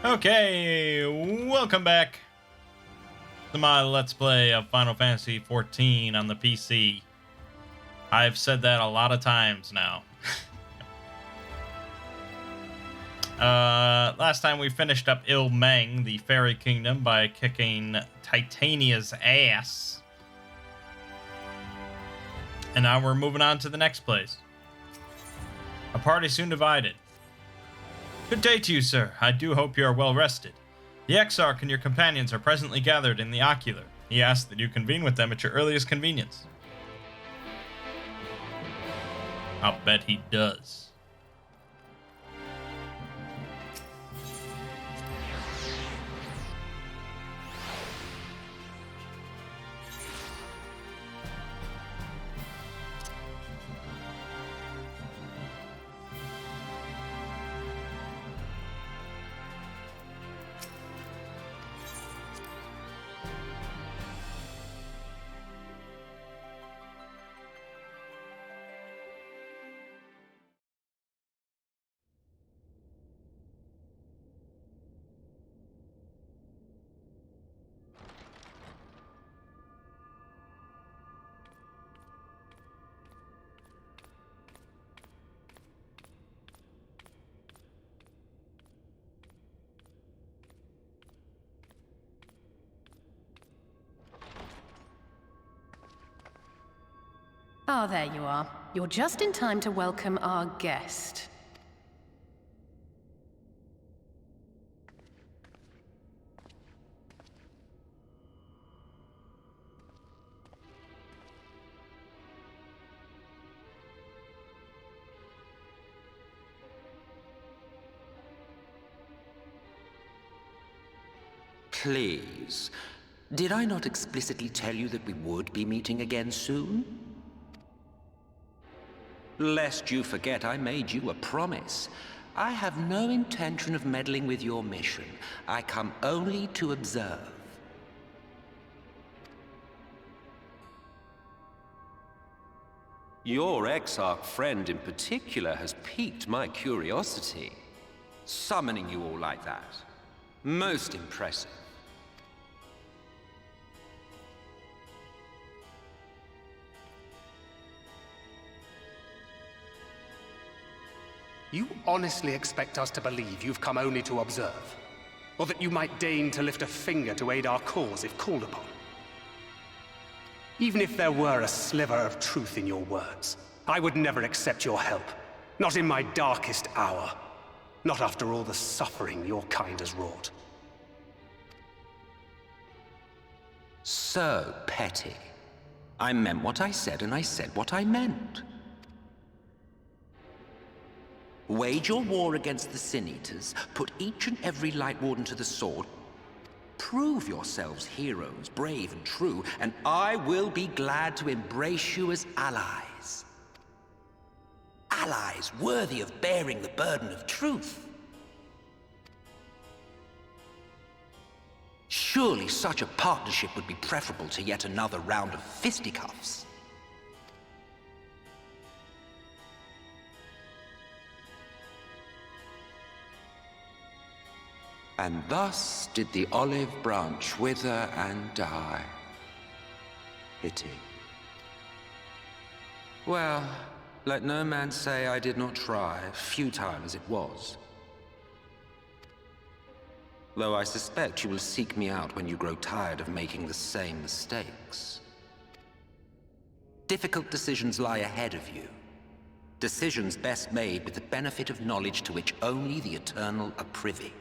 Okay, welcome back to my Let's Play of Final Fantasy XIV on the PC. I've said that a lot of times now. Last time we finished up Mangg, the Fairy Kingdom, by kicking Titania's ass. And now we're moving on to the next place. A party soon divided. Good day to you, sir. I do hope you are well rested. The Exarch and your companions are presently gathered in the Ocular. He asks that you convene with them at your earliest convenience. I'll bet he does. Ah, there you are. You're just in time to welcome our guest. Please, did I not explicitly tell you that we would be meeting again soon? Lest you forget, I made you a promise. I have no intention of meddling with your mission. I come only to observe. Your Exarch friend in particular has piqued my curiosity. Summoning you all like that. Most impressive. You honestly expect us to believe you've come only to observe? Or that you might deign to lift a finger to aid our cause if called upon? Even if there were a sliver of truth in your words, I would never accept your help. Not in my darkest hour. Not after all the suffering your kind has wrought. So petty. I meant what I said, and I said what I meant. Wage your war against the Sin Eaters, put each and every Light Warden to the sword, prove yourselves heroes, brave and true, and I will be glad to embrace you as allies. Allies worthy of bearing the burden of truth. Surely such a partnership would be preferable to yet another round of fisticuffs. And thus did the olive branch wither and die. Pity. Well, let no man say I did not try, futile as it was. Though I suspect you will seek me out when you grow tired of making the same mistakes. Difficult decisions lie ahead of you. Decisions best made with the benefit of knowledge to which only the Eternal are privy.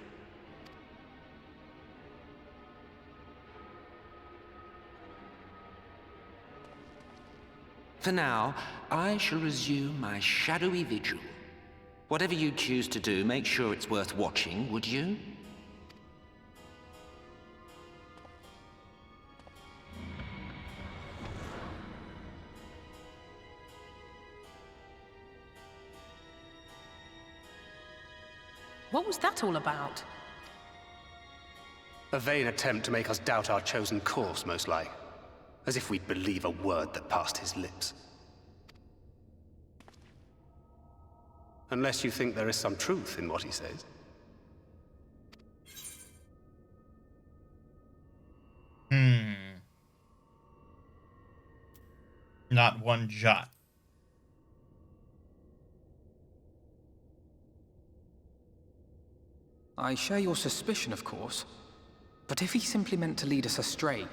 For now, I shall resume my shadowy vigil. Whatever you choose to do, make sure it's worth watching, would you? What was that all about? A vain attempt to make us doubt our chosen course, most like. As if we'd believe a word that passed his lips. Unless you think there is some truth in what he says. Not one jot. I share your suspicion, of course. But if he simply meant to lead us astray,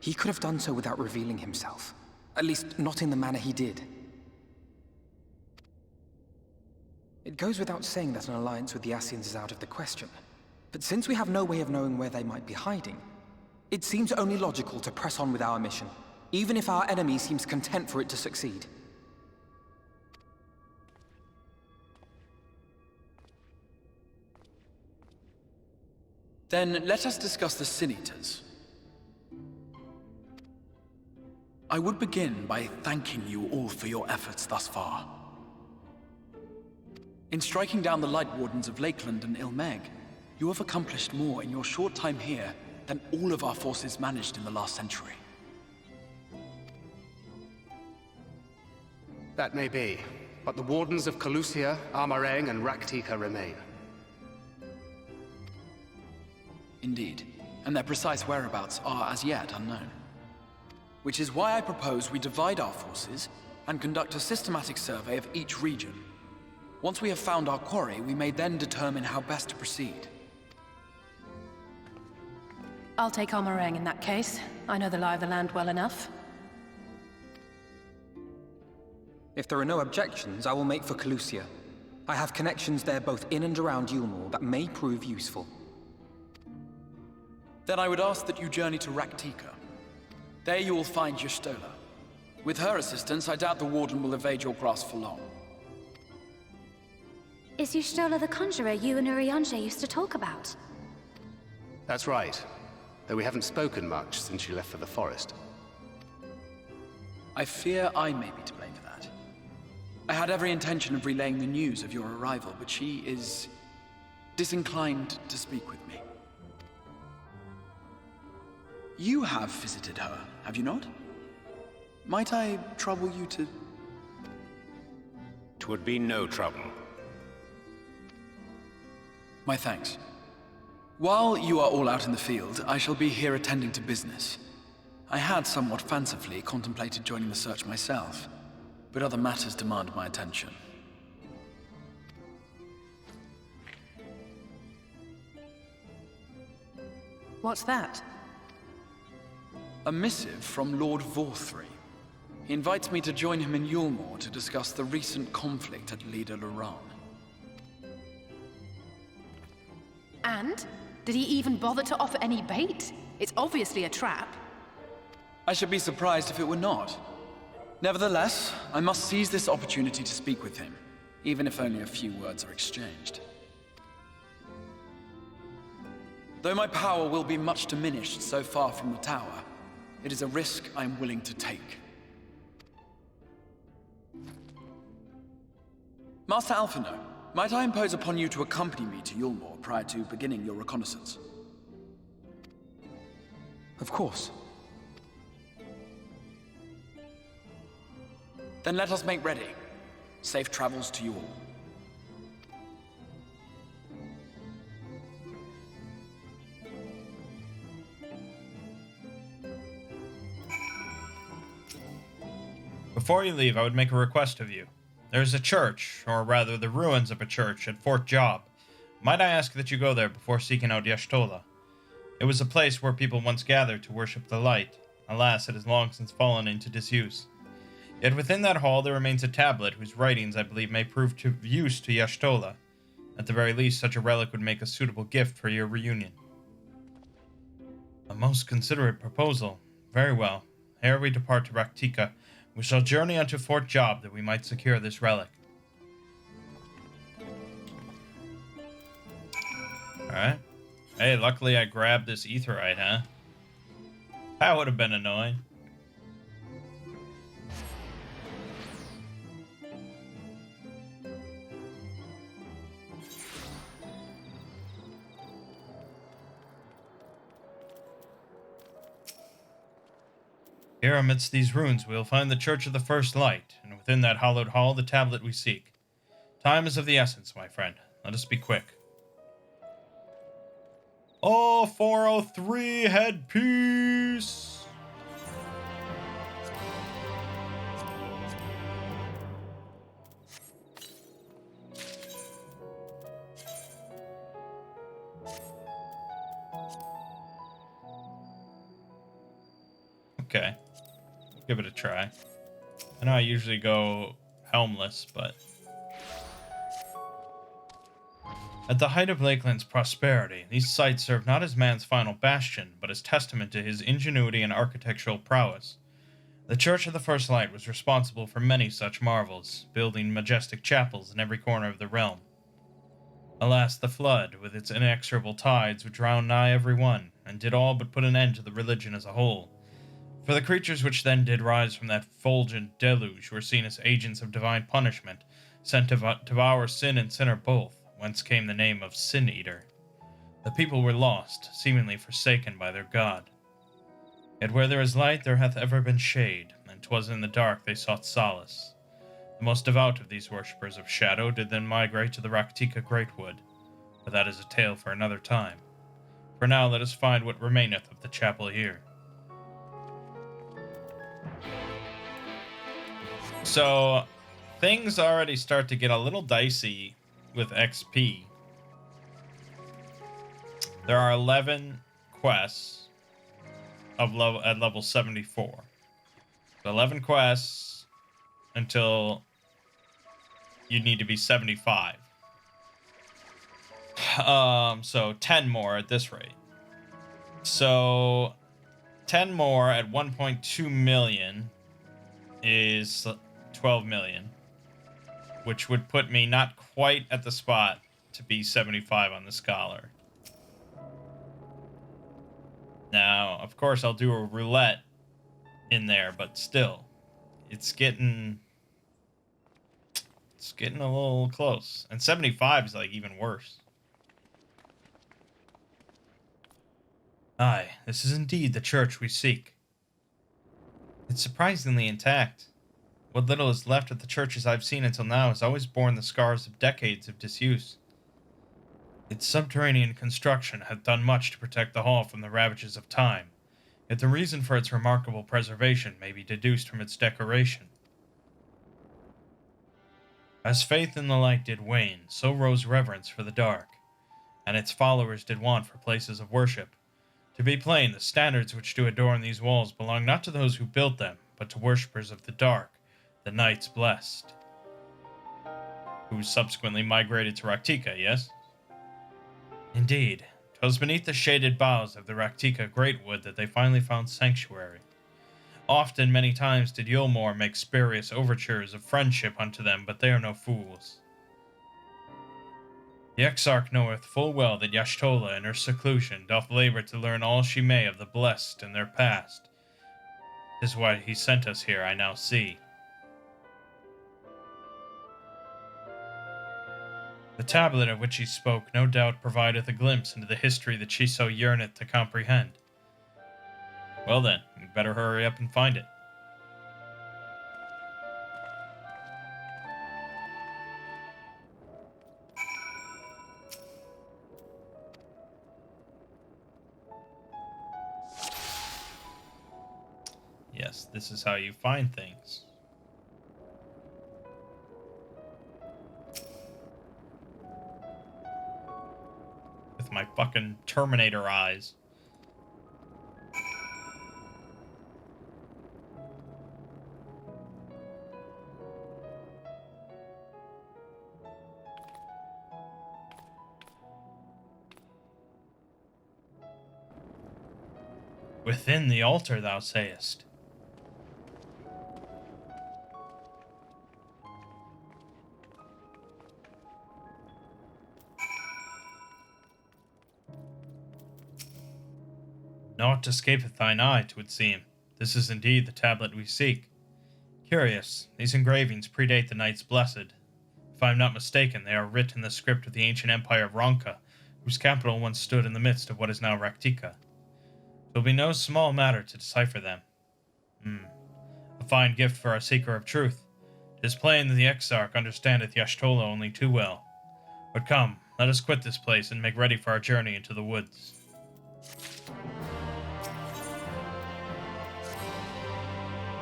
he could have done so without revealing himself. At least, not in the manner he did. It goes without saying that an alliance with the Ascians is out of the question. But since we have no way of knowing where they might be hiding, it seems only logical to press on with our mission, even if our enemy seems content for it to succeed. Then let us discuss the Sin-Eaters. I would begin by thanking you all for your efforts thus far. In striking down the Light Wardens of Lakeland and Mangg, you have accomplished more in your short time here than all of our forces managed in the last century. That may be, but the Wardens of Calusia, Amareng, and Raktika remain. Indeed, and their precise whereabouts are as yet unknown. Which is why I propose we divide our forces and conduct a systematic survey of each region. Once we have found our quarry, we may then determine how best to proceed. I'll take Amareng in that case. I know the lie of the land well enough. If there are no objections, I will make for Calusia. I have connections there both in and around Yulmore that may prove useful. Then I would ask that you journey to Raktika. There you will find Y'shtola. With her assistance, I doubt the Warden will evade your grasp for long. Is Y'shtola the conjurer you and Urianger used to talk about? That's right. Though we haven't spoken much since she left for the forest. I fear I may be to blame for that. I had every intention of relaying the news of your arrival, but she is disinclined to speak with me. You have visited her, have you not? Might I trouble you to... 'Twould be no trouble. My thanks. While you are all out in the field, I shall be here attending to business. I had somewhat fancifully contemplated joining the search myself, but other matters demand my attention. What's that? A missive from Lord Vorthry. He invites me to join him in Yulmore to discuss the recent conflict at Lida Luran. And? Did he even bother to offer any bait? It's obviously a trap. I should be surprised if it were not. Nevertheless, I must seize this opportunity to speak with him, even if only a few words are exchanged. Though my power will be much diminished so far from the tower, it is a risk I am willing to take. Master Alphino, might I impose upon you to accompany me to Yulmore prior to beginning your reconnaissance? Of course. Then let us make ready. Safe travels to you all. Before you leave, I would make a request of you. There is a church, or rather the ruins of a church, at Fort Job. Might I ask that you go there before seeking out Y'shtola? It was a place where people once gathered to worship the light. Alas, it has long since fallen into disuse. Yet within that hall there remains a tablet whose writings I believe may prove of use to Y'shtola. At the very least, such a relic would make a suitable gift for your reunion. A most considerate proposal. Very well. Ere we depart to Raktika, we shall journey unto Fort Job that we might secure this relic. Alright. Hey, luckily I grabbed this aetheryte, huh? That would have been annoying. Here amidst these ruins we will find the Church of the First Light, and within that hallowed hall the tablet we seek. Time is of the essence, my friend. Let us be quick. Oh, 403 headpiece. Okay, give it a try. I know I usually go helmless, but at the height of Lakeland's prosperity, these sites serve not as man's final bastion, but as testament to his ingenuity and architectural prowess. The Church of the First Light was responsible for many such marvels, building majestic chapels in every corner of the realm. Alas, the flood, with its inexorable tides, would drown nigh every one, and did all but put an end to the religion as a whole. For the creatures which then did rise from that fulgent deluge were seen as agents of divine punishment, sent to devour sin and sinner both, whence came the name of Sin Eater. The people were lost, seemingly forsaken by their god. Yet where there is light there hath ever been shade, and 'twas in the dark they sought solace. The most devout of these worshippers of shadow did then migrate to the Raktika Greatwood, but that is a tale for another time. For now let us find what remaineth of the chapel here. So, things already start to get a little dicey with XP. There are 11 quests at level 74. 11 quests until you need to be 75. So 10 more at this rate. So 10 more at 1.2 million is 12 million, which would put me not quite at the spot to be 75 on the Scholar. Now, of course, I'll do a roulette in there, but still, it's getting a little close. And 75 is like even worse. Aye, this is indeed the church we seek. It's surprisingly intact. What little is left of the churches I've seen until now has always borne the scars of decades of disuse. Its subterranean construction hath done much to protect the hall from the ravages of time, yet the reason for its remarkable preservation may be deduced from its decoration. As faith in the light did wane, so rose reverence for the dark, and its followers did want for places of worship. To be plain, the standards which do adorn these walls belong not to those who built them, but to worshippers of the dark, the Knights Blessed, who subsequently migrated to Raktika, yes? Indeed, 'twas beneath the shaded boughs of the Raktika Greatwood that they finally found sanctuary. Often, many times, did Yulmore make spurious overtures of friendship unto them, but they are no fools. The Exarch knoweth full well that Y'ashtola in her seclusion doth labor to learn all she may of the blessed and their past. 'Tis why he sent us here, I now see. The tablet of which he spoke no doubt provideth a glimpse into the history that she so yearneth to comprehend. Well then, we'd better hurry up and find it. Yes, this is how you find things. With my fucking Terminator eyes. Within the altar, thou sayest? Naught escapeth thine eye, 'twould seem. This is indeed the tablet we seek. Curious, these engravings predate the Knights Blessed. If I am not mistaken, they are writ in the script of the ancient empire of Ronka, whose capital once stood in the midst of what is now Raktika. It will be no small matter to decipher them. A fine gift for our seeker of truth. 'Tis plain that the Exarch understandeth Y'ashtola only too well. But come, let us quit this place and make ready for our journey into the woods.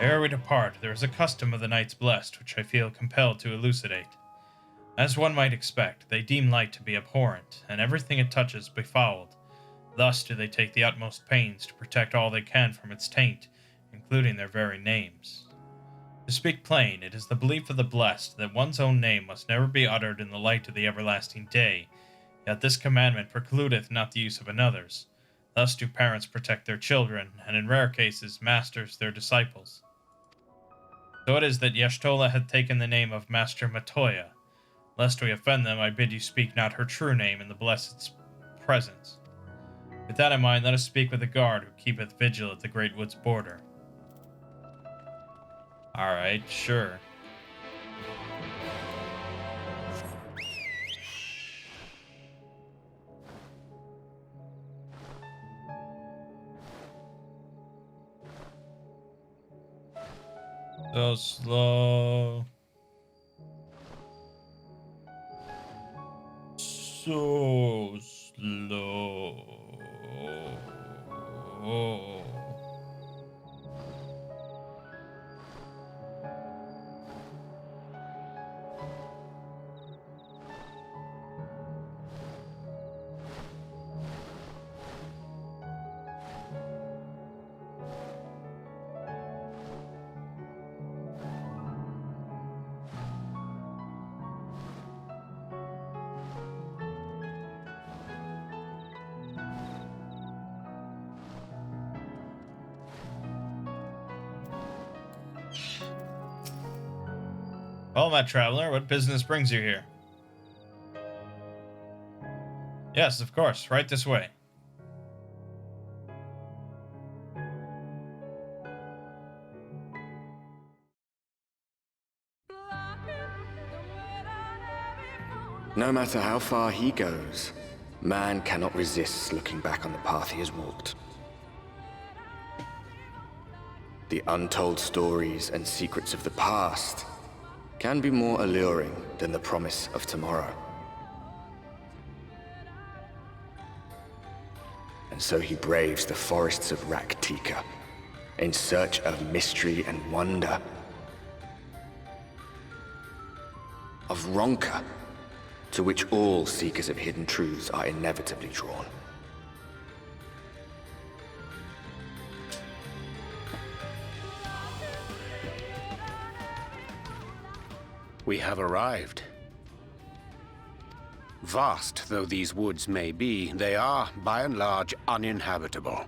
Ere we depart, there is a custom of the Knights Blessed which I feel compelled to elucidate. As one might expect, they deem light to be abhorrent, and everything it touches befouled. Thus do they take the utmost pains to protect all they can from its taint, including their very names. To speak plain, it is the belief of the blessed that one's own name must never be uttered in the light of the everlasting day, yet this commandment precludeth not the use of another's. Thus do parents protect their children, and in rare cases masters their disciples. So it is that Y'shtola hath taken the name of Master Matoya. Lest we offend them, I bid you speak not her true name in the blessed's presence. With that in mind, let us speak with the guard who keepeth vigil at the great wood's border. Alright, sure. So slow. So slow. Well, my traveler, what business brings you here? Yes, of course, right this way. No matter how far he goes, man cannot resist looking back on the path he has walked. The untold stories and secrets of the past can be more alluring than the promise of tomorrow. And so he braves the forests of Raktika in search of mystery and wonder. Of Ronka, to which all seekers of hidden truths are inevitably drawn. We have arrived. Vast though these woods may be, they are, by and large, uninhabitable.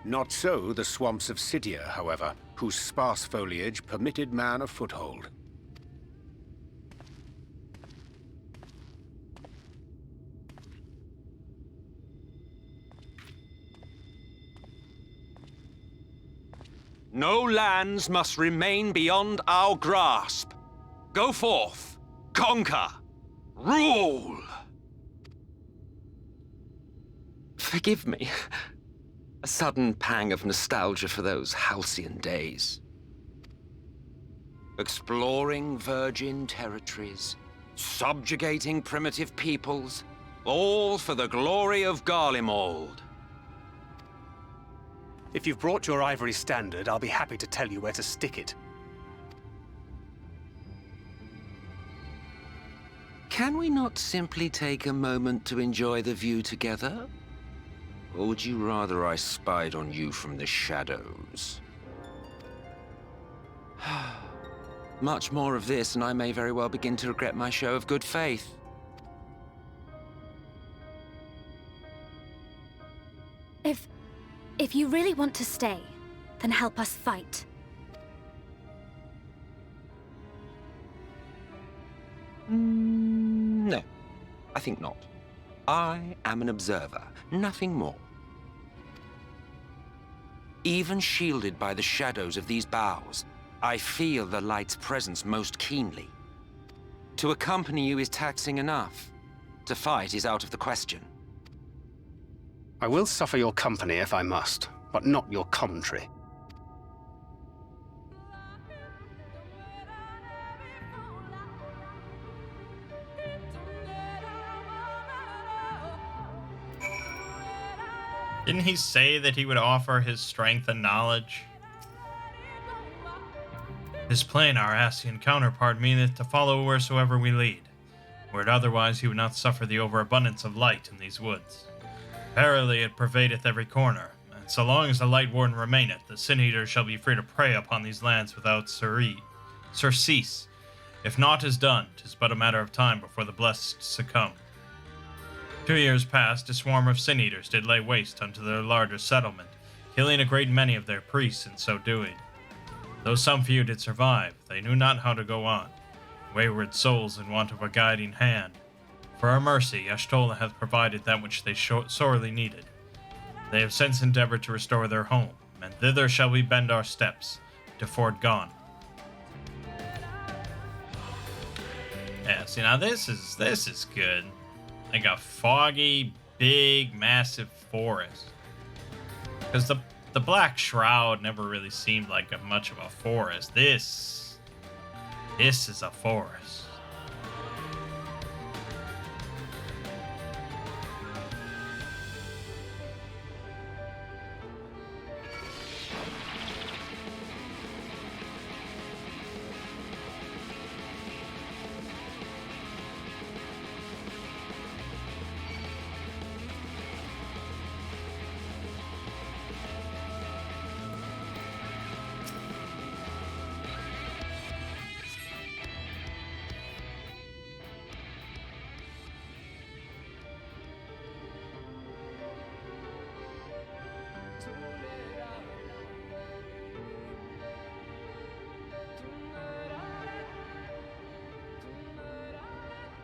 Not so the swamps of Cydia, however, whose sparse foliage permitted man a foothold. No lands must remain beyond our grasp. Go forth, conquer, rule! Forgive me. A sudden pang of nostalgia for those halcyon days. Exploring virgin territories, subjugating primitive peoples, all for the glory of Garlemald. If you've brought your ivory standard, I'll be happy to tell you where to stick it. Can we not simply take a moment to enjoy the view together? Or would you rather I spied on you from the shadows? Much more of this, and I may very well begin to regret my show of good faith. If you really want to stay, then help us fight. No, I think not. I am an observer, nothing more. Even shielded by the shadows of these boughs, I feel the light's presence most keenly. To accompany you is taxing enough. To fight is out of the question. I will suffer your company if I must, but not your commentary. Didn't he say that he would offer his strength and knowledge? His plain, our Asian counterpart, meaneth to follow wheresoever we lead. Were it otherwise, he would not suffer the overabundance of light in these woods. Verily, it pervadeth every corner, and so long as the Light Warden remaineth, the Sin-Eaters shall be free to prey upon these lands without surcease. If naught is done, 'tis but a matter of time before the blessed succumb. 2 years past, a swarm of Sin-Eaters did lay waste unto their larger settlement, killing a great many of their priests in so doing. Though some few did survive, they knew not how to go on, wayward souls in want of a guiding hand. For our mercy, Y'shtola hath provided that which they sorely needed. They have since endeavored to restore their home, and thither shall we bend our steps, to Fort Gone. Yeah, see, now this is good. Like a foggy, big, massive forest. Because the Black Shroud never really seemed like much of a forest. This is a forest.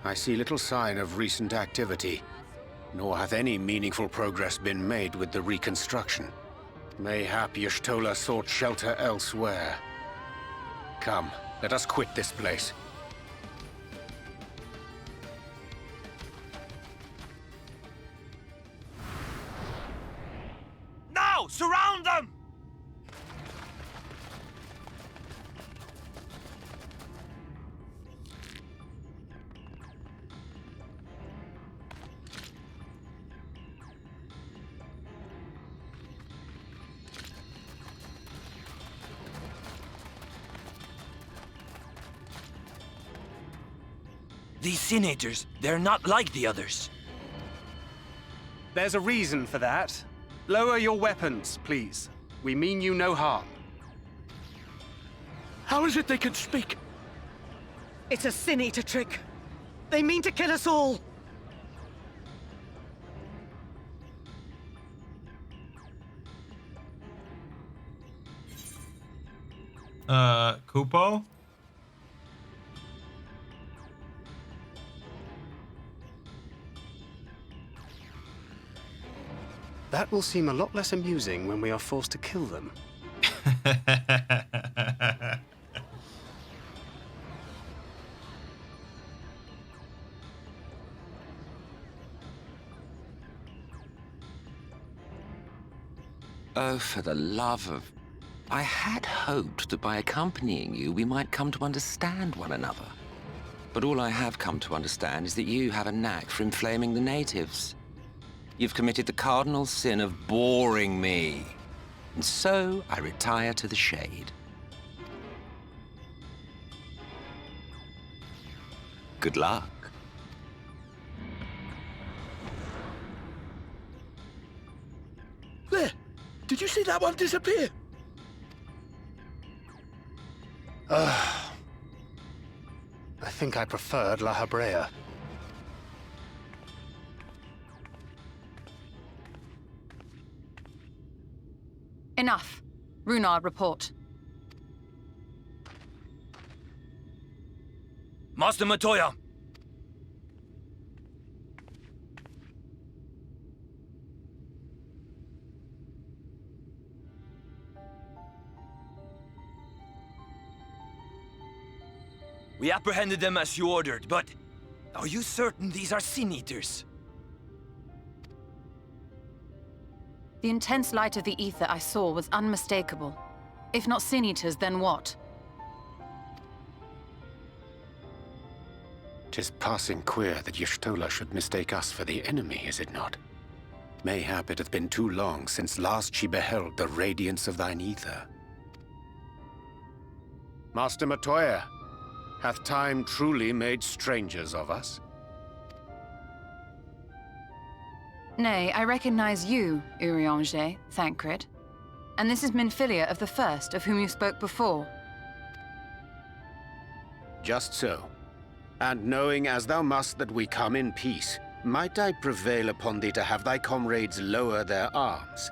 I see little sign of recent activity, nor hath any meaningful progress been made with the reconstruction. Mayhap Y'shtola sought shelter elsewhere. Come, let us quit this place. Now! Surround them! These Sin-Eaters, they're not like the others. There's a reason for that. Lower your weapons, please. We mean you no harm. How is it they can speak? It's a Sin-Eater trick. They mean to kill us all. Kupo? That will seem a lot less amusing when we are forced to kill them. Oh, for the love of... I had hoped that by accompanying you, we might come to understand one another. But all I have come to understand is that you have a knack for inflaming the natives. You've committed the cardinal sin of boring me. And so, I retire to the shade. Good luck. There! Did you see that one disappear? I think I preferred La Habrea. Enough. Runar, report. Master Matoya! We apprehended them as you ordered, but... are you certain these are Sin-Eaters? The intense light of the ether I saw was unmistakable. If not Sin-Eaters, then what? 'Tis passing queer that Y'shtola should mistake us for the enemy, is it not? Mayhap it hath been too long since last she beheld the radiance of thine ether. Master Matoya, hath time truly made strangers of us? Nay, I recognize you, Urianger, Thancred. And this is Minfilia of the First, of whom you spoke before. Just so. And knowing as thou must that we come in peace, might I prevail upon thee to have thy comrades lower their arms?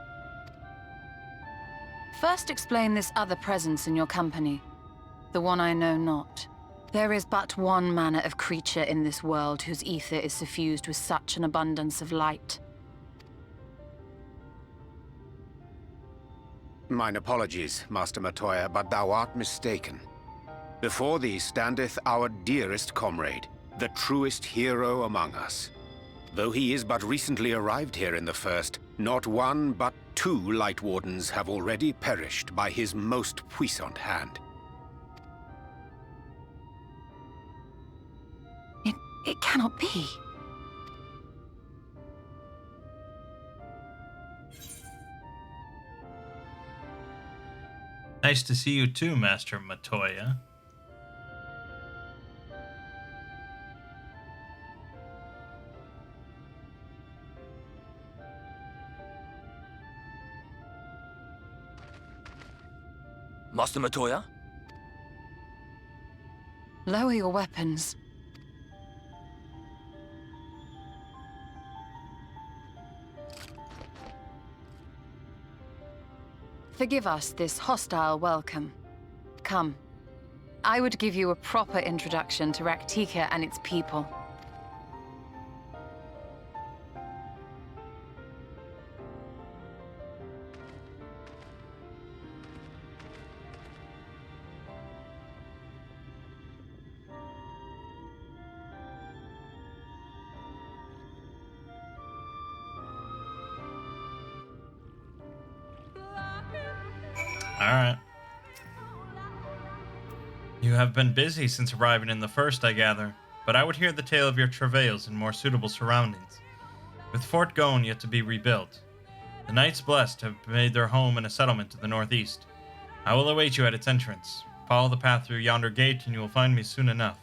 First explain this other presence in your company. The one I know not. There is but one manner of creature in this world whose ether is suffused with such an abundance of light. Mine apologies, Master Matoya, but thou art mistaken. Before thee standeth our dearest comrade, the truest hero among us. Though he is but recently arrived here in the First, not one but 2 Light Wardens have already perished by his most puissant hand. It cannot be. Nice to see you too, Master Matoya. Master Matoya? Lower your weapons. Forgive us this hostile welcome. Come. I would give you a proper introduction to Raktika and its people. Alright. You have been busy since arriving in the First, I gather, but I would hear the tale of your travails in more suitable surroundings. With Fort Gone yet to be rebuilt, the Knights Blessed have made their home in a settlement to the northeast. I will await you at its entrance. Follow the path through yonder gate and you will find me soon enough.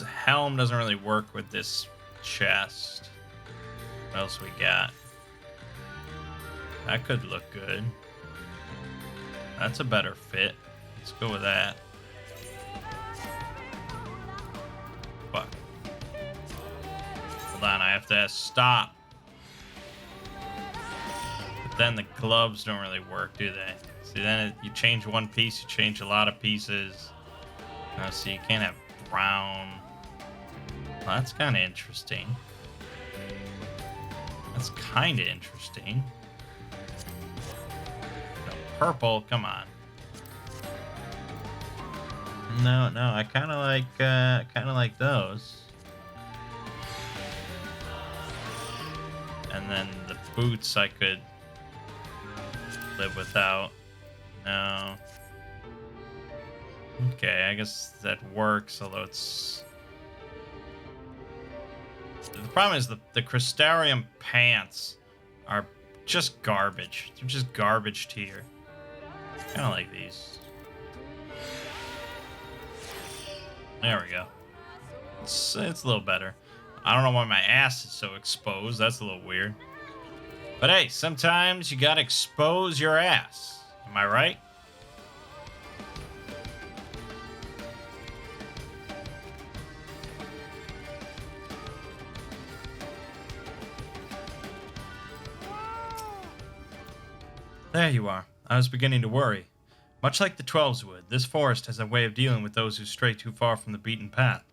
Helm doesn't really work with this chest. What else we got? That could look good. That's a better fit. Let's go with that. Fuck. Hold on, I have to stop. But then the gloves don't really work, do they? See, then you change one piece, you change a lot of pieces. Now, see, you can't have brown. Well, that's kind of interesting. That's kind of interesting. No, purple, come on. No, I kind of like those. And then the boots I could live without. No. Okay, I guess that works, although it's... The problem is the Crystarium pants are just garbage. They're just garbage tier. Kind of like these. There we go. It's a little better. I don't know why my ass is so exposed. That's a little weird. But hey, sometimes you gotta expose your ass. Am I right? There you are. I was beginning to worry. Much like the Twelves would, this forest has a way of dealing with those who stray too far from the beaten path.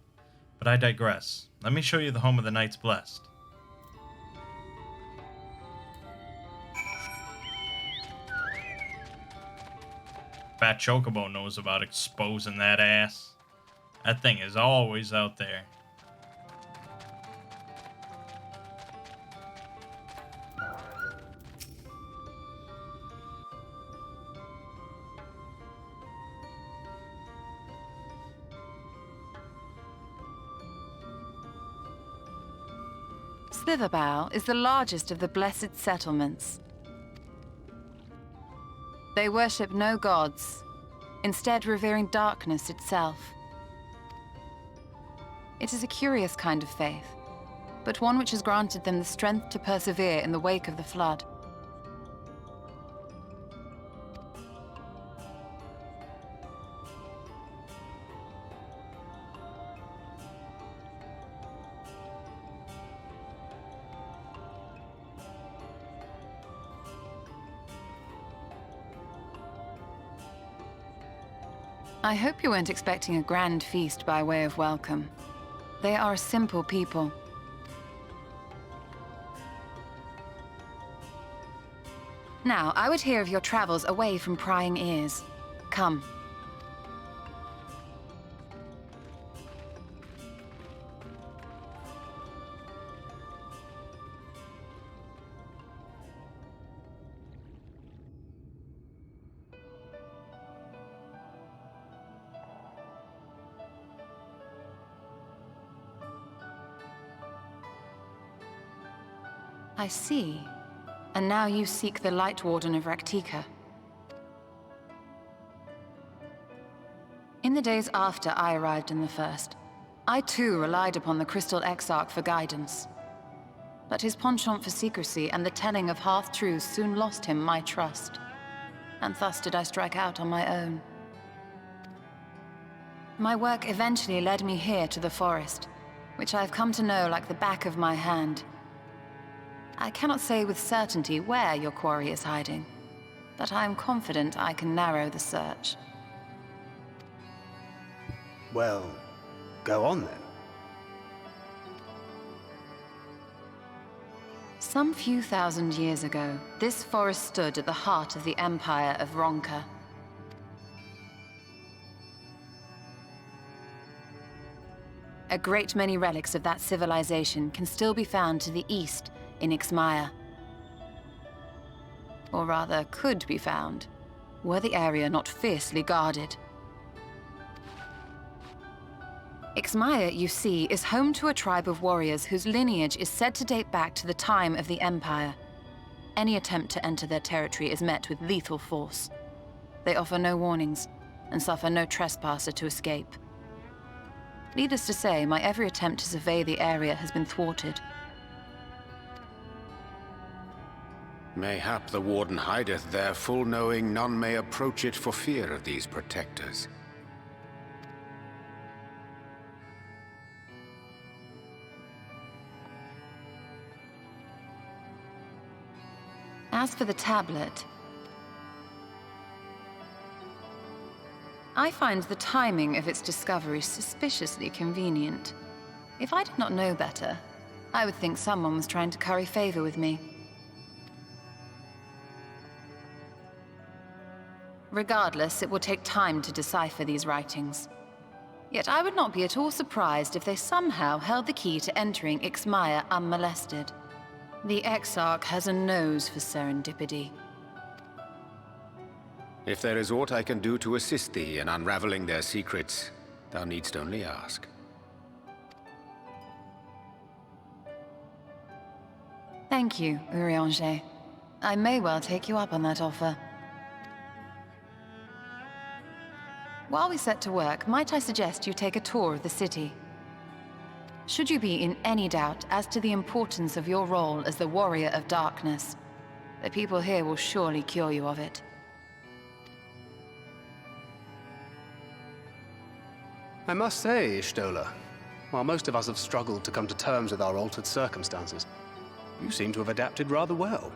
But I digress. Let me show you the home of the Knights Blessed. Fat Chocobo knows about exposing that ass. That thing is always out there. Slitherbow is the largest of the blessed settlements. They worship no gods, instead revering darkness itself. It is a curious kind of faith, but one which has granted them the strength to persevere in the wake of the flood. I hope you weren't expecting a grand feast by way of welcome. They are a simple people. Now, I would hear of your travels away from prying ears. Come. I see. And now you seek the Light Warden of Raktika. In the days after I arrived in the First, I too relied upon the Crystal Exarch for guidance. But his penchant for secrecy and the telling of half-truths soon lost him my trust. And thus did I strike out on my own. My work eventually led me here to the forest, which I have come to know like the back of my hand. I cannot say with certainty where your quarry is hiding, but I am confident I can narrow the search. Well, go on then. Some few thousand years ago, this forest stood at the heart of the Empire of Ronka. A great many relics of that civilization can still be found to the east in Ixmaya. Or rather, could be found, were the area not fiercely guarded. Ixmaya, you see, is home to a tribe of warriors whose lineage is said to date back to the time of the Empire. Any attempt to enter their territory is met with lethal force. They offer no warnings, and suffer no trespasser to escape. Needless to say, my every attempt to survey the area has been thwarted. Mayhap the Warden hideth there, full knowing none may approach it for fear of these protectors. As for the tablet, I find the timing of its discovery suspiciously convenient. If I did not know better, I would think someone was trying to curry favor with me. Regardless, it will take time to decipher these writings. Yet I would not be at all surprised if they somehow held the key to entering Ixmaya unmolested. The Exarch has a nose for serendipity. If there is aught I can do to assist thee in unraveling their secrets, thou needst only ask. Thank you, Urianger. I may well take you up on that offer. While we set to work, might I suggest you take a tour of the city? Should you be in any doubt as to the importance of your role as the Warrior of Darkness, the people here will surely cure you of it. I must say, Ishtola, while most of us have struggled to come to terms with our altered circumstances, you seem to have adapted rather well.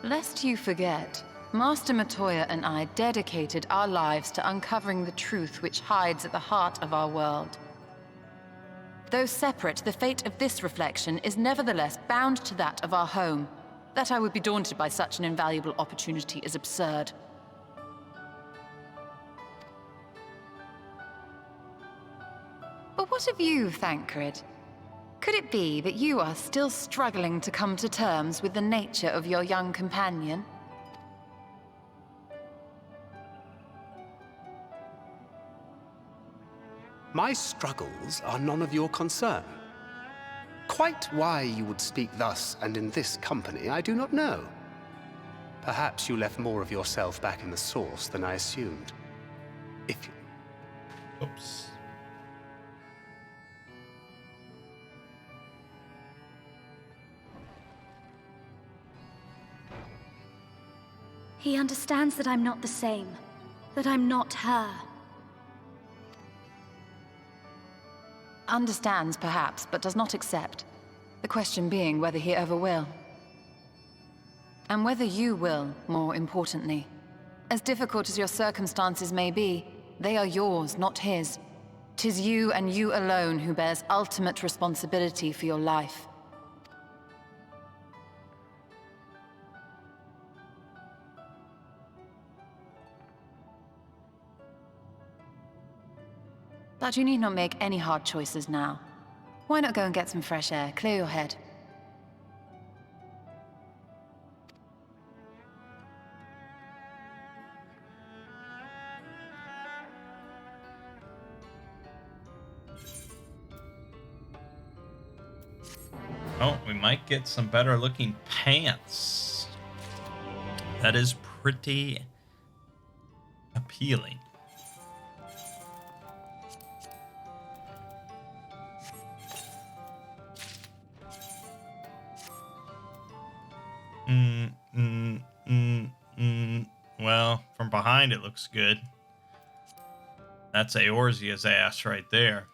Lest you forget, Master Matoya and I dedicated our lives to uncovering the truth which hides at the heart of our world. Though separate, the fate of this reflection is nevertheless bound to that of our home. That I would be daunted by such an invaluable opportunity is absurd. But what of you, Thancred? Could it be that you are still struggling to come to terms with the nature of your young companion? My struggles are none of your concern. Quite why you would speak thus and in this company, I do not know. Perhaps you left more of yourself back in the source than I assumed. If you... Oops. He understands that I'm not the same. That I'm not her. Understands, perhaps, but does not accept. The question being whether he ever will. And whether you will, more importantly. As difficult as your circumstances may be, they are yours, not his. 'Tis you and you alone who bears ultimate responsibility for your life. But you need not make any hard choices now. Why not go and get some fresh air, clear your head? Oh, we might get some better looking pants. That is pretty appealing. Well, from behind it looks good. That's Eorzea's ass right there.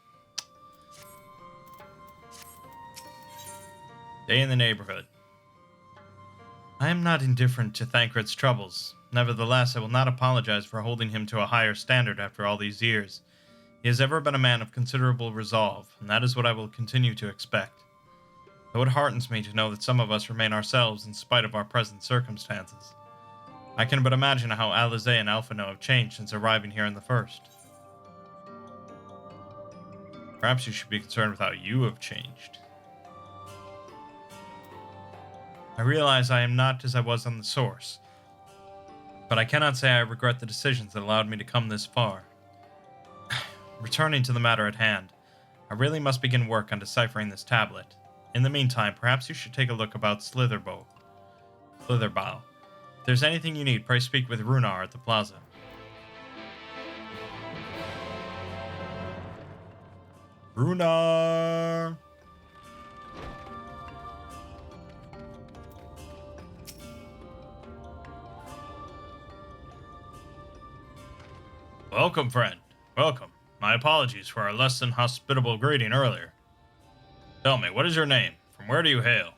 Stay in the neighborhood. I am not indifferent to Thancred's troubles. Nevertheless, I will not apologize for holding him to a higher standard after all these years. He has ever been a man of considerable resolve, and that is what I will continue to expect. Though it heartens me to know that some of us remain ourselves in spite of our present circumstances. I can but imagine how Alize and Alphino have changed since arriving here in the first. Perhaps you should be concerned with how you have changed. I realize I am not as I was on the source, but I cannot say I regret the decisions that allowed me to come this far. Returning to the matter at hand, I really must begin work on deciphering this tablet. In the meantime, perhaps you should take a look about Slitherbow. If there's anything you need, pray speak with Runar at the plaza. Runar! Welcome, friend. Welcome. My apologies for our less than hospitable greeting earlier. Tell me, what is your name? From where do you hail?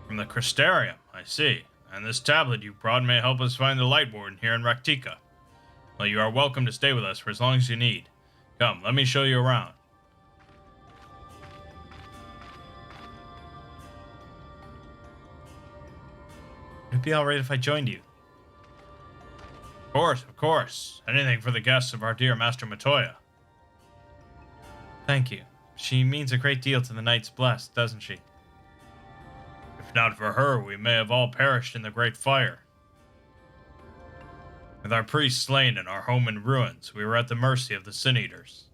From the Crystarium, I see. And this tablet you brought may help us find the Light Warden here in Raktika. Well, you are welcome to stay with us for as long as you need. Come, let me show you around. Would it be alright if I joined you? Of course. Anything for the guests of our dear Master Matoya. Thank you. She means a great deal to the Knights Blessed, doesn't she? If not for her, we may have all perished in the Great Fire. With our priests slain and our home in ruins, we were at the mercy of the Sin-Eaters.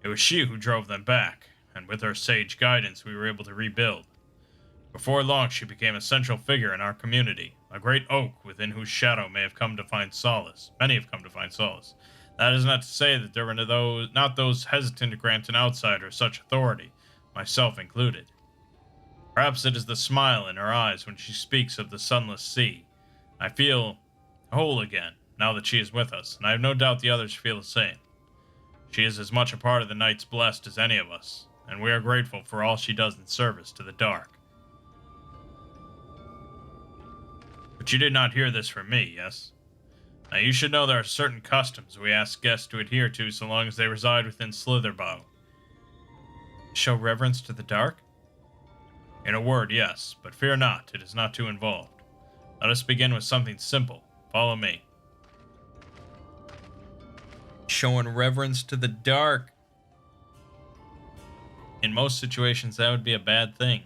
It was she who drove them back, and with her sage guidance we were able to rebuild. Before long, she became a central figure in our community, a great oak within whose shadow many have come to find solace. That is not to say that there were not those hesitant to grant an outsider such authority, myself included. Perhaps it is the smile in her eyes when she speaks of the sunless sea. I feel whole again, now that she is with us, and I have no doubt the others feel the same. She is as much a part of the Knights Blessed as any of us, and we are grateful for all she does in service to the Dark. But you did not hear this from me, yes? Now you should know there are certain customs we ask guests to adhere to so long as they reside within Slitherbow. Show reverence to the Dark? In a word, yes, but fear not, it is not too involved. Let us begin with something simple. Follow me. Showing reverence to the Dark. In most situations, that would be a bad thing.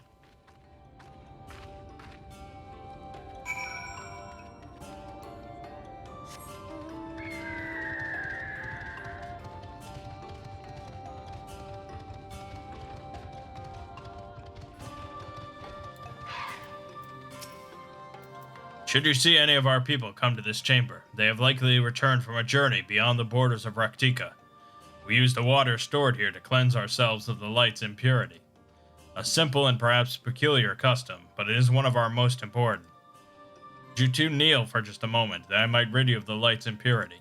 Should you see any of our people come to this chamber, they have likely returned from a journey beyond the borders of Raktika. We use the water stored here to cleanse ourselves of the light's impurity. A simple and perhaps peculiar custom, but it is one of our most important. Would you two kneel for just a moment, that I might rid you of the light's impurity?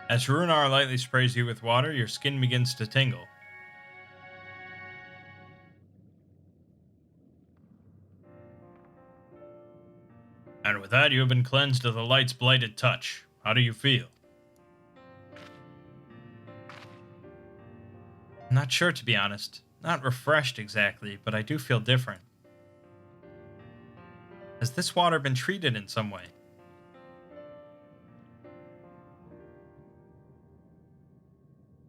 As Runar lightly sprays you with water, your skin begins to tingle. And with that, you have been cleansed of the light's blighted touch. How do you feel? I'm not sure, to be honest. Not refreshed exactly, but I do feel different. Has this water been treated in some way?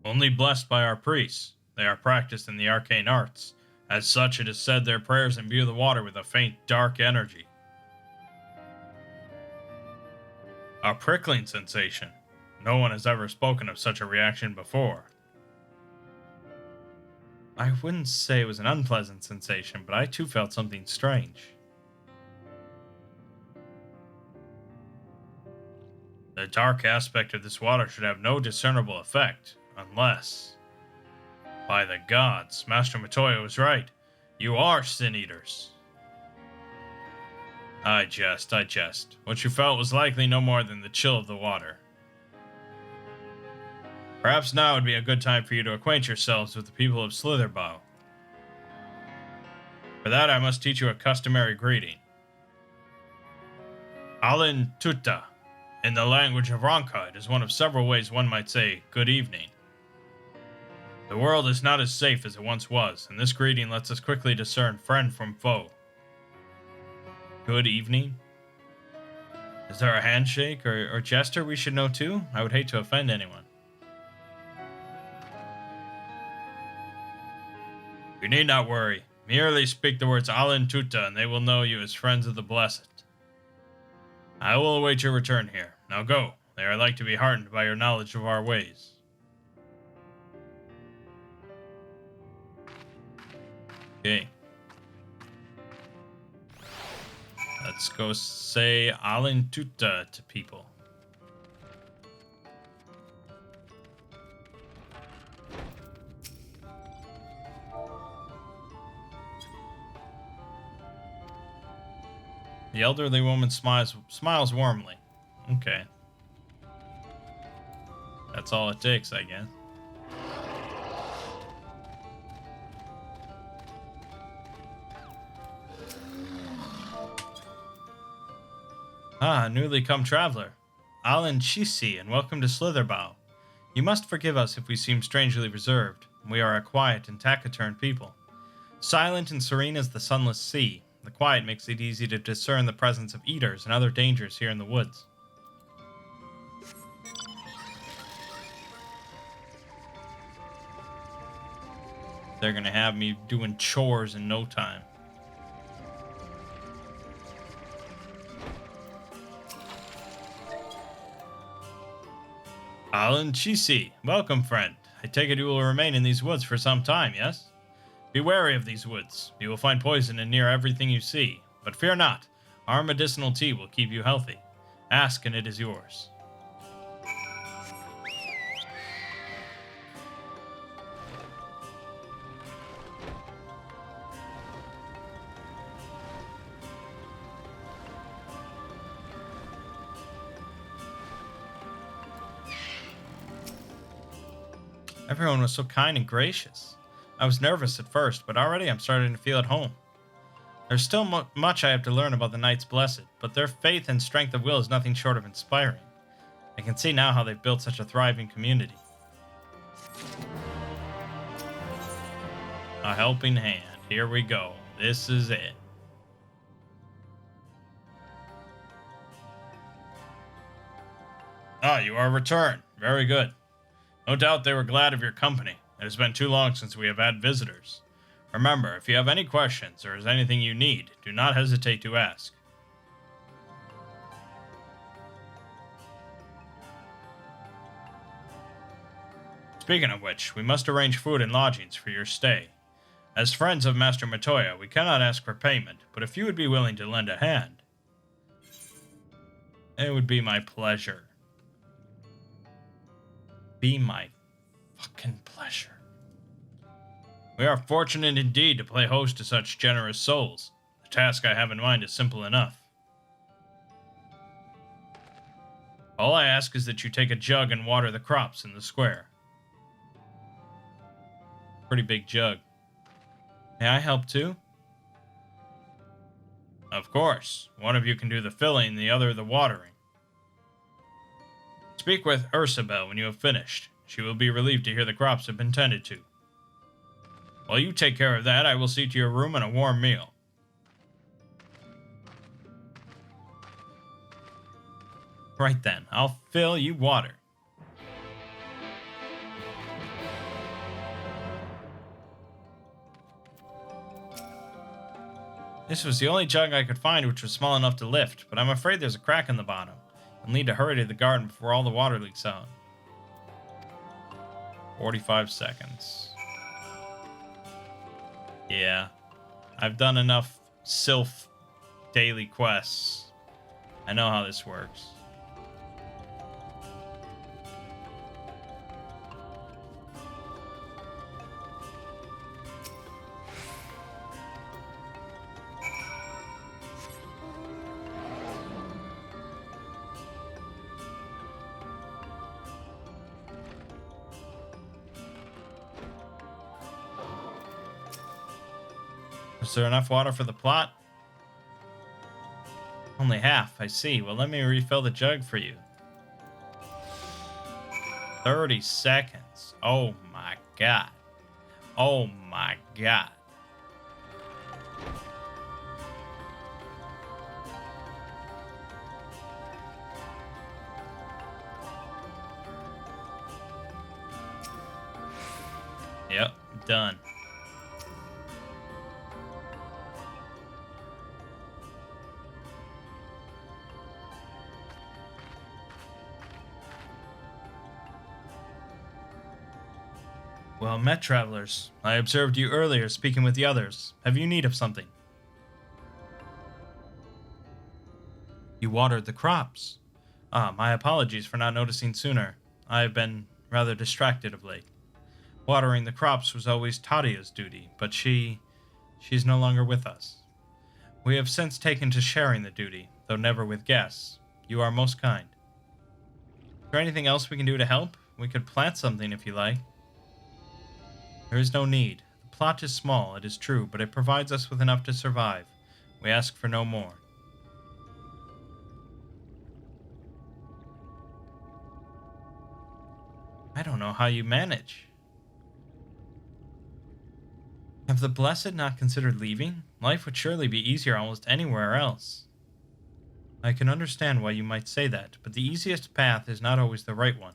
Only blessed by our priests. They are practiced in the arcane arts. As such, it is said their prayers imbue the water with a faint, dark energy. A prickling sensation. No one has ever spoken of such a reaction before. I wouldn't say it was an unpleasant sensation, but I too felt something strange. The dark aspect of this water should have no discernible effect, unless... By the gods, Master Matoya was right. You are sin-eaters. I jest. What you felt was likely no more than the chill of the water. Perhaps now would be a good time for you to acquaint yourselves with the people of Slitherbow. For that, I must teach you a customary greeting. Alin Tuta. In the language of Ronka, it is one of several ways one might say, good evening. The world is not as safe as it once was, and this greeting lets us quickly discern friend from foe. Good evening? Is there a handshake or gesture we should know too? I would hate to offend anyone. You need not worry. Merely speak the words Alin Tuta, and they will know you as friends of the Blessed. I will await your return here. Now go. They are like to be heartened by your knowledge of our ways. Okay. Let's go say Alin Tuta to people. The elderly woman smiles warmly. Okay. That's all it takes, I guess. Ah, newly come traveler. Alin Chisi, and welcome to Slitherbow. You must forgive us if we seem strangely reserved. We are a quiet and taciturn people. Silent and serene as the sunless sea, the quiet makes it easy to discern the presence of eaters and other dangers here in the woods. They're gonna have me doing chores in no time. Alin Chisi, welcome friend. I take it you will remain in these woods for some time, yes? Be wary of these woods. You will find poison in near everything you see. But fear not. Our medicinal tea will keep you healthy. Ask and it is yours. Everyone was so kind and gracious. I was nervous at first, but already I'm starting to feel at home. There's still much I have to learn about the Knights Blessed, but their faith and strength of will is nothing short of inspiring. I can see now how they've built such a thriving community. A helping hand. Here we go. This is it. Ah, you are returned. Very good. No doubt they were glad of your company. It has been too long since we have had visitors. Remember, if you have any questions or is anything you need, do not hesitate to ask. Speaking of which, we must arrange food and lodgings for your stay. As friends of Master Matoya, we cannot ask for payment, but if you would be willing to lend a hand, it would be my pleasure. Be my fucking pleasure. We are fortunate indeed to play host to such generous souls. The task I have in mind is simple enough. All I ask is that you take a jug and water the crops in the square. Pretty big jug. May I help too? Of course. One of you can do the filling, the other the watering. Speak with Ursabel when you have finished. She will be relieved to hear the crops have been tended to. While you take care of that, I will see to your room and a warm meal. Right then, I'll fill you water. This was the only jug I could find which was small enough to lift, but I'm afraid there's a crack in the bottom. You'll need to hurry to the garden before all the water leaks out. 45 seconds. Yeah. I've done enough Sylph daily quests. I know how this works. Is there enough water for the plot? Only half, I see. Well, let me refill the jug for you. 30 seconds. Oh my god. Oh my god. Yep, done. Well met, travelers. I observed you earlier speaking with the others. Have you need of something? You watered the crops. Ah, my apologies for not noticing sooner. I have been rather distracted of late. Watering the crops was always Tadia's duty, but she's no longer with us. We have since taken to sharing the duty, though never with guests. You are most kind. Is there anything else we can do to help? We could plant something if you like. There is no need. The plot is small, it is true, but it provides us with enough to survive. We ask for no more. I don't know how you manage. Have the Blessed not considered leaving? Life would surely be easier almost anywhere else. I can understand why you might say that, but the easiest path is not always the right one.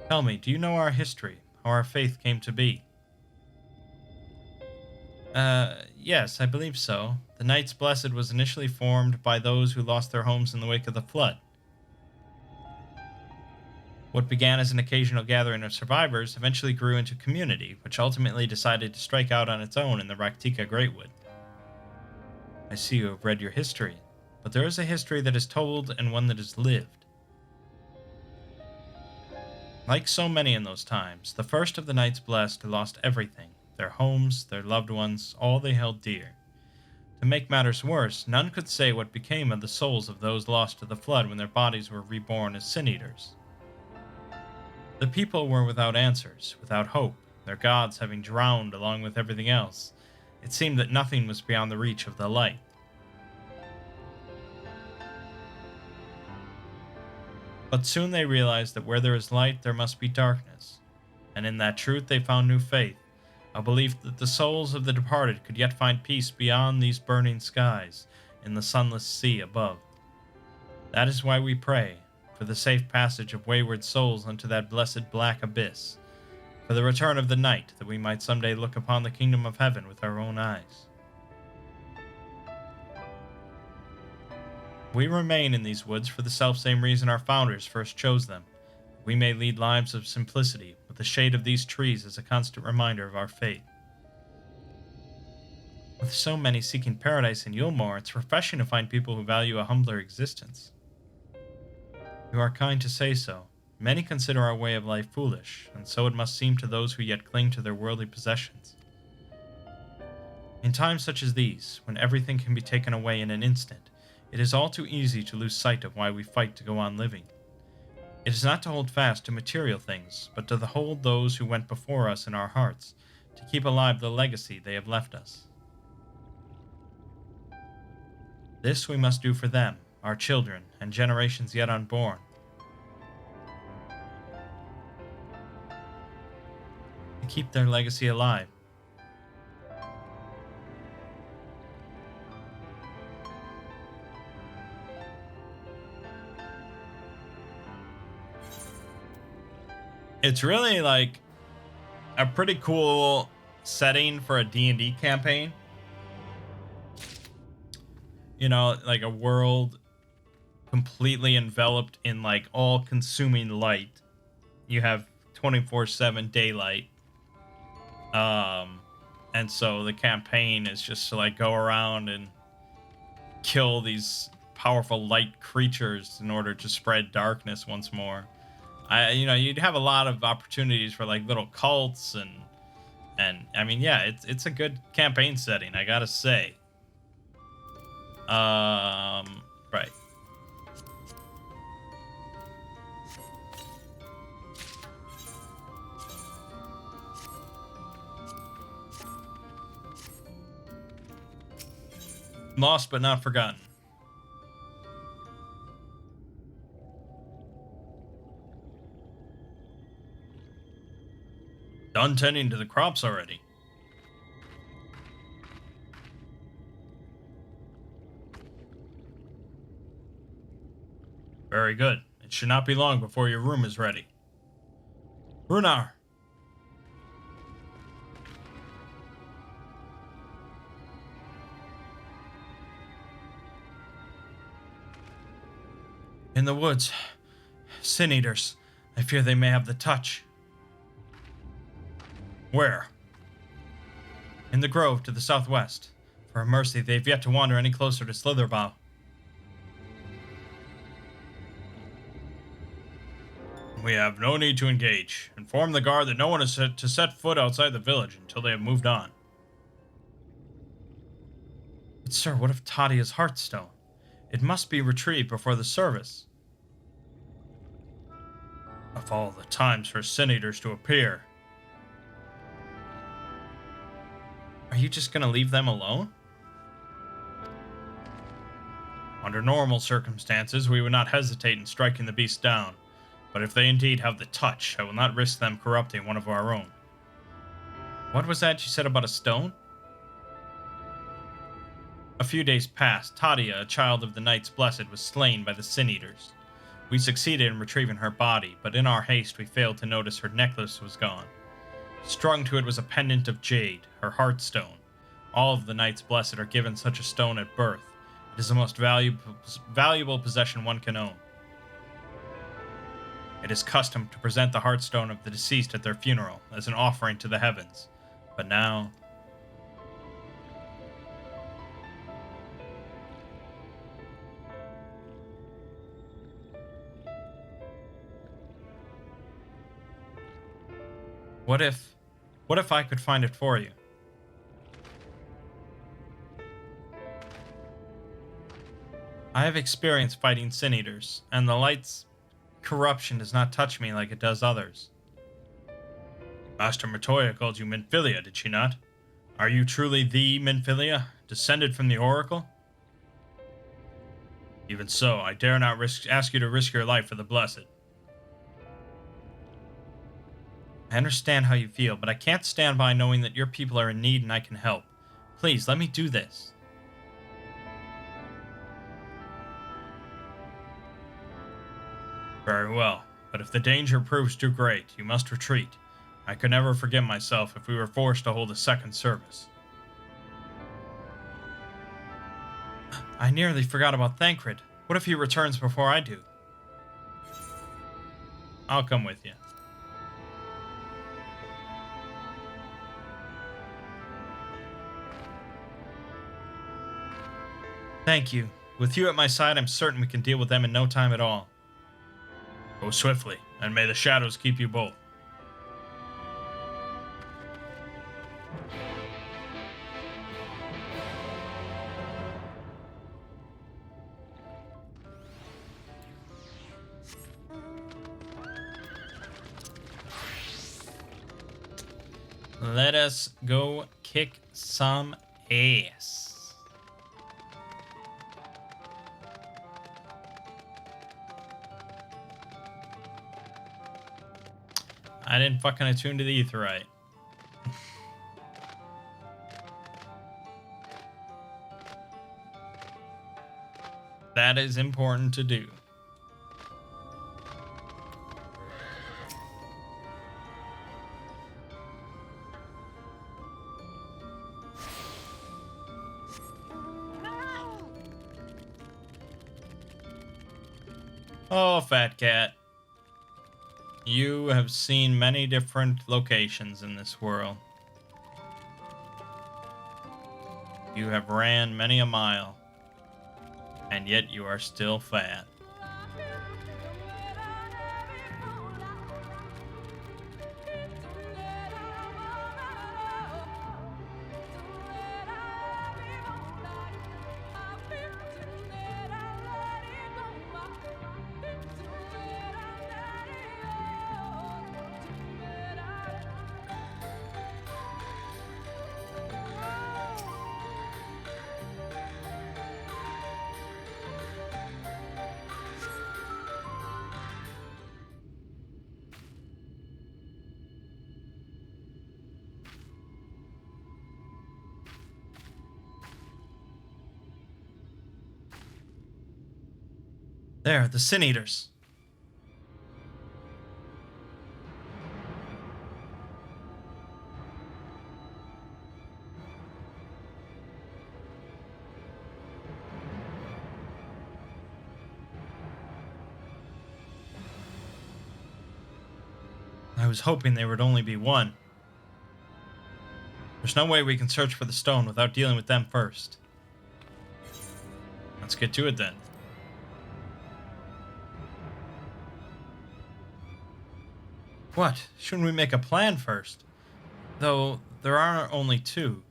Tell me, do you know our history, how our faith came to be? Yes, I believe so. The Knights Blessed was initially formed by those who lost their homes in the wake of the flood. What began as an occasional gathering of survivors eventually grew into community, which ultimately decided to strike out on its own in the Raktika Greatwood. I see you have read your history, but there is a history that is told and one that is lived. Like so many in those times, the first of the Knights Blessed lost everything, their homes, their loved ones, all they held dear. To make matters worse, none could say what became of the souls of those lost to the flood when their bodies were reborn as sin-eaters. The people were without answers, without hope, their gods having drowned along with everything else. It seemed that nothing was beyond the reach of the light. But soon they realized that where there is light, there must be darkness. And in that truth they found new faith, a belief that the souls of the departed could yet find peace beyond these burning skies, in the sunless sea above. That is why we pray, for the safe passage of wayward souls unto that blessed black abyss, for the return of the night, that we might someday look upon the kingdom of heaven with our own eyes. We remain in these woods for the selfsame reason our founders first chose them. We may lead lives of simplicity, with the shade of these trees as a constant reminder of our faith. With so many seeking paradise in Yulmore, it's refreshing to find people who value a humbler existence. You are kind to say so. Many consider our way of life foolish, and so it must seem to those who yet cling to their worldly possessions. In times such as these, when everything can be taken away in an instant, it is all too easy to lose sight of why we fight to go on living. It is not to hold fast to material things, but to hold those who went before us in our hearts, to keep alive the legacy they have left us. This we must do for them, our children, and generations yet unborn. To keep their legacy alive. It's really like a pretty cool setting for a D&D campaign. You know, like a world completely enveloped in like all-consuming light. You have 24/7 daylight. And so the campaign is just to like go around and kill these powerful light creatures in order to spread darkness once more. You'd have a lot of opportunities for like little cults and I mean, yeah, it's a good campaign setting, I gotta say. Right. Lost but not forgotten. Done tending to the crops already. Very good. It should not be long before your room is ready. Runar! In the woods. Sin Eaters. I fear they may have the touch. Where? In the grove to the southwest. For a mercy, they've yet to wander any closer to Slitherbough. We have no need to engage. Inform the guard that no one is to set foot outside the village until they have moved on. But sir, what of Tadia's Heartstone? It must be retrieved before the service. Of all the times for Sin Eaters to appear. Are you just gonna leave them alone? Under normal circumstances, we would not hesitate in striking the beast down. But if they indeed have the touch, I will not risk them corrupting one of our own. What was that you said about a stone? A few days past, Tadia, a child of the Knights Blessed, was slain by the Sin Eaters. We succeeded in retrieving her body, but in our haste we failed to notice her necklace was gone. Strung to it was a pendant of jade, her heartstone. All of the Knights Blessed are given such a stone at birth. It is the most valuable possession one can own. It is custom to present the heartstone of the deceased at their funeral as an offering to the heavens. But now... What if I could find it for you? I have experience fighting Sin Eaters, and the Light's corruption does not touch me like it does others. Master Matoya called you Minfilia, did she not? Are you truly the Minfilia, descended from the Oracle? Even so, I dare not ask you to risk your life for the Blessed. I understand how you feel, but I can't stand by knowing that your people are in need and I can help. Please, let me do this. Very well, but if the danger proves too great, you must retreat. I could never forgive myself if we were forced to hold a second service. I nearly forgot about Thancred. What if he returns before I do? I'll come with you. Thank you. With you at my side, I'm certain we can deal with them in no time at all. Go swiftly, and may the shadows keep you both. Let us go kick some ass. I didn't fucking attune to the aetheryte. That is important to do. Oh, fat cat. You have seen many different locations in this world. You have ran many a mile, and yet you are still fat. There, the Sin Eaters. I was hoping there would only be one. There's no way we can search for the stone without dealing with them first. Let's get to it then. What? Shouldn't we make a plan first? Though, there are only two.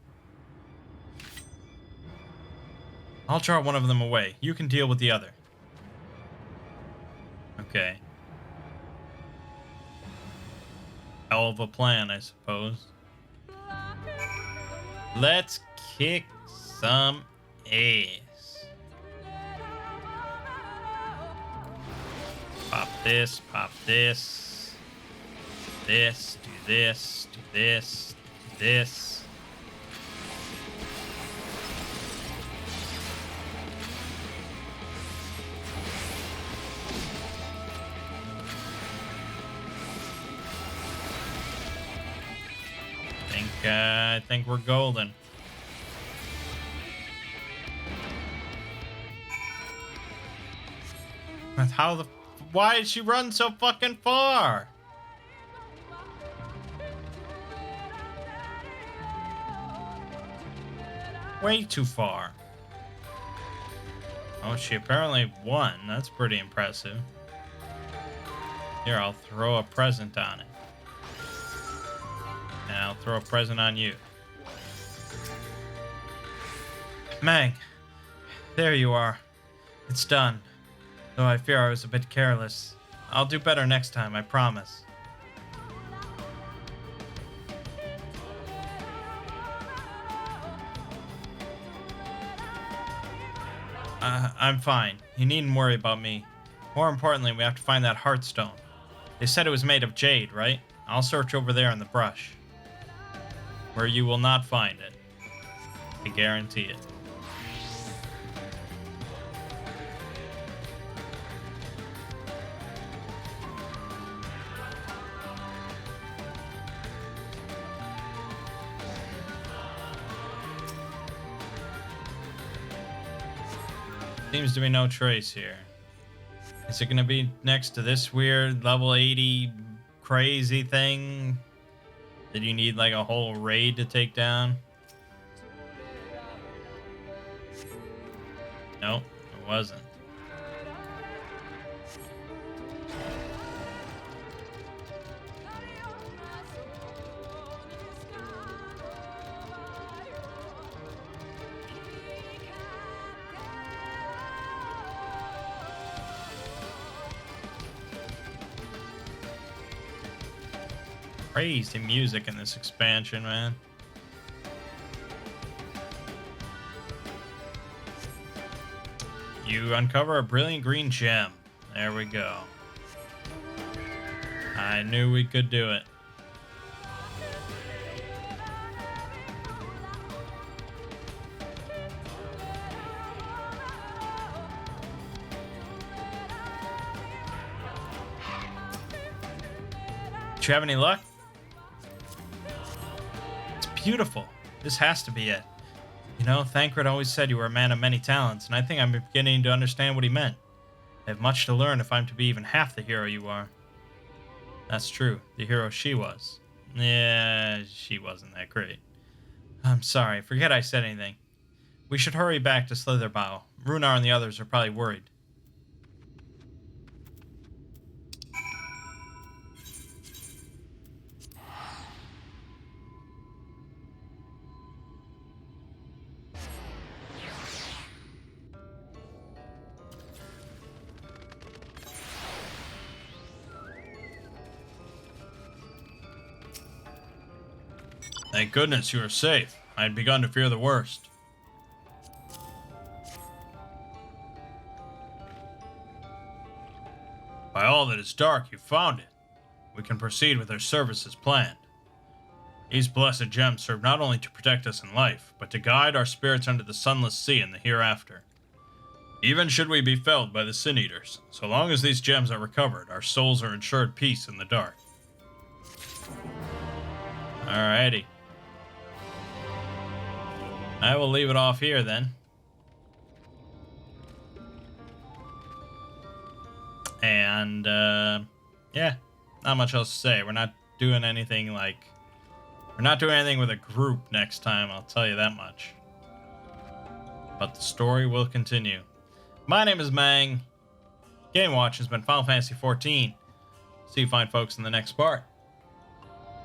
I'll draw one of them away. You can deal with the other. Okay. Hell of a plan, I suppose. Let's kick some ass. Pop this, pop this. This, do this, do this, do this. I think we're golden. Why did she run so fucking far? Way too far. Oh, she apparently won. That's pretty impressive. Here, I'll throw a present on it. And I'll throw a present on you. Mangg, there you are. It's done. Though I fear I was a bit careless. I'll do better next time, I promise. I'm fine. You needn't worry about me. More importantly, we have to find that Heartstone. They said it was made of jade, right? I'll search over there in the brush. Where you will not find it. I guarantee it. Seems to be no trace here. Is it gonna be next to this weird level 80 crazy thing that you need like a whole raid to take down? Nope, it wasn't. Crazy music in this expansion, man. You uncover a brilliant green gem. There we go. I knew we could do it. Did you have any luck? Beautiful. This has to be it. You know, Thancred always said you were a man of many talents, and I think I'm beginning to understand what he meant. I have much to learn if I'm to be even half the hero you are. That's true. The hero she was. Yeah, she wasn't that great. I'm sorry. Forget I said anything. We should hurry back to Slitherbough. Runar and the others are probably worried. Thank goodness you are safe. I had begun to fear the worst. By all that is dark, you found it. We can proceed with our service as planned. These blessed gems serve not only to protect us in life, but to guide our spirits under the sunless sea in the hereafter. Even should we be felled by the Sin Eaters, so long as these gems are recovered, our souls are ensured peace in the dark. Alrighty. I will leave it off here then. And, yeah, not much else to say. We're not doing anything like... We're not doing anything with a group next time, I'll tell you that much. But the story will continue. My name is Mangg. Game Watch has been Final Fantasy XIV. See you fine folks in the next part.